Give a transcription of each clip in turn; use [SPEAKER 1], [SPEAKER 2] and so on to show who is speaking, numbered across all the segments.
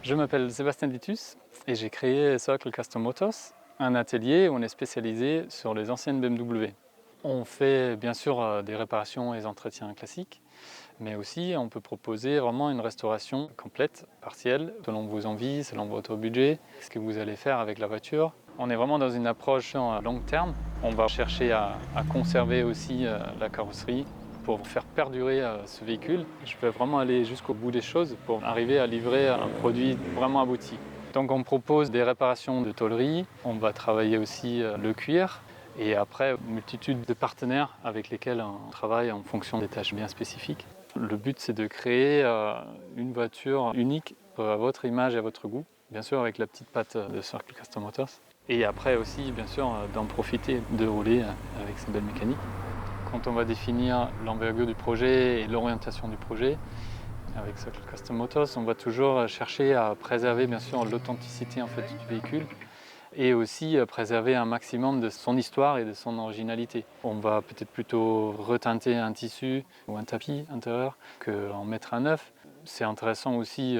[SPEAKER 1] Je m'appelle Sébastien Ditus et j'ai créé Socle Custom Motors, un atelier où on est spécialisé sur les anciennes BMW. On fait bien sûr des réparations et des entretiens classiques, mais aussi on peut proposer vraiment une restauration complète, partielle, selon vos envies, selon votre budget, ce que vous allez faire avec la voiture. On est vraiment dans une approche en long terme. On va chercher à conserver aussi la carrosserie pour faire perdurer ce véhicule. Je vais vraiment aller jusqu'au bout des choses pour arriver à livrer un produit vraiment abouti. Donc on propose des réparations de tôlerie, on va travailler aussi le cuir et après une multitude de partenaires avec lesquels on travaille en fonction des tâches bien spécifiques. Le but c'est de créer une voiture unique à votre image et à votre goût, bien sûr avec la petite patte de Socle Custom Motors. Et après aussi bien sûr d'en profiter, de rouler avec ces belles mécaniques. Quand on va définir l'envergure du projet et l'orientation du projet, avec Socle Custom Motors, on va toujours chercher à préserver bien sûr l'authenticité en fait, du véhicule et aussi préserver un maximum de son histoire et de son originalité. On va peut-être plutôt reteinter un tissu ou un tapis intérieur qu'en mettre un neuf. C'est intéressant aussi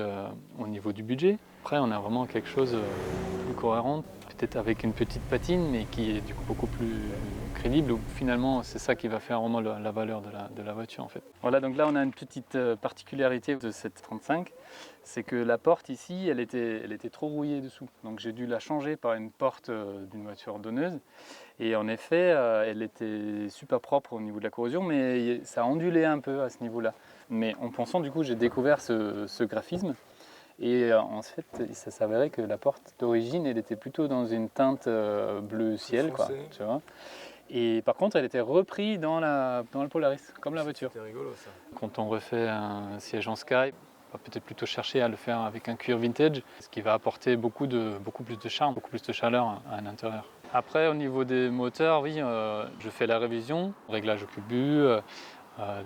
[SPEAKER 1] au niveau du budget. Après, on a vraiment quelque chose de plus cohérent, peut-être avec une petite patine, mais qui est du coup beaucoup plus crédible. Finalement, c'est ça qui va faire vraiment la valeur de la voiture en fait. Voilà, donc là on a une petite particularité de cette 35, c'est que la porte ici, elle était trop rouillée dessous. Donc j'ai dû la changer par une porte d'une voiture donneuse. Et en effet, elle était super propre au niveau de la corrosion, mais ça ondulait un peu à ce niveau-là. Mais en pensant, du coup, j'ai découvert ce graphisme. Et en fait, ça s'avérait que la porte d'origine, elle était plutôt dans une teinte bleu ciel, quoi, tu vois. Et par contre, elle était reprise dans le Polaris, comme la voiture.
[SPEAKER 2] C'était rigolo ça.
[SPEAKER 1] Quand on refait un siège en Sky, on va peut-être plutôt chercher à le faire avec un cuir vintage, ce qui va apporter beaucoup plus de charme, beaucoup plus de chaleur à l'intérieur. Après, au niveau des moteurs, oui, je fais la révision, réglage au culbut,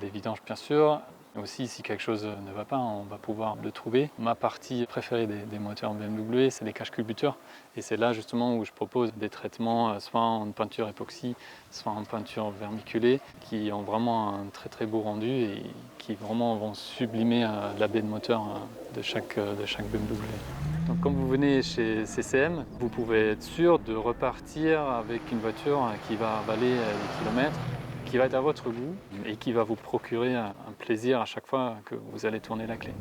[SPEAKER 1] des vidanges bien sûr. Aussi, si quelque chose ne va pas, on va pouvoir le trouver. Ma partie préférée des moteurs BMW, c'est les caches culbuteurs. Et c'est là justement où je propose des traitements, soit en peinture époxy, soit en peinture vermiculée, qui ont vraiment un très très beau rendu et qui vraiment vont sublimer la baie de moteur de chaque BMW. Donc quand vous venez chez CCM, vous pouvez être sûr de repartir avec une voiture qui va avaler les kilomètres, qui va être à votre goût et qui va vous procurer un plaisir à chaque fois que vous allez tourner la clé.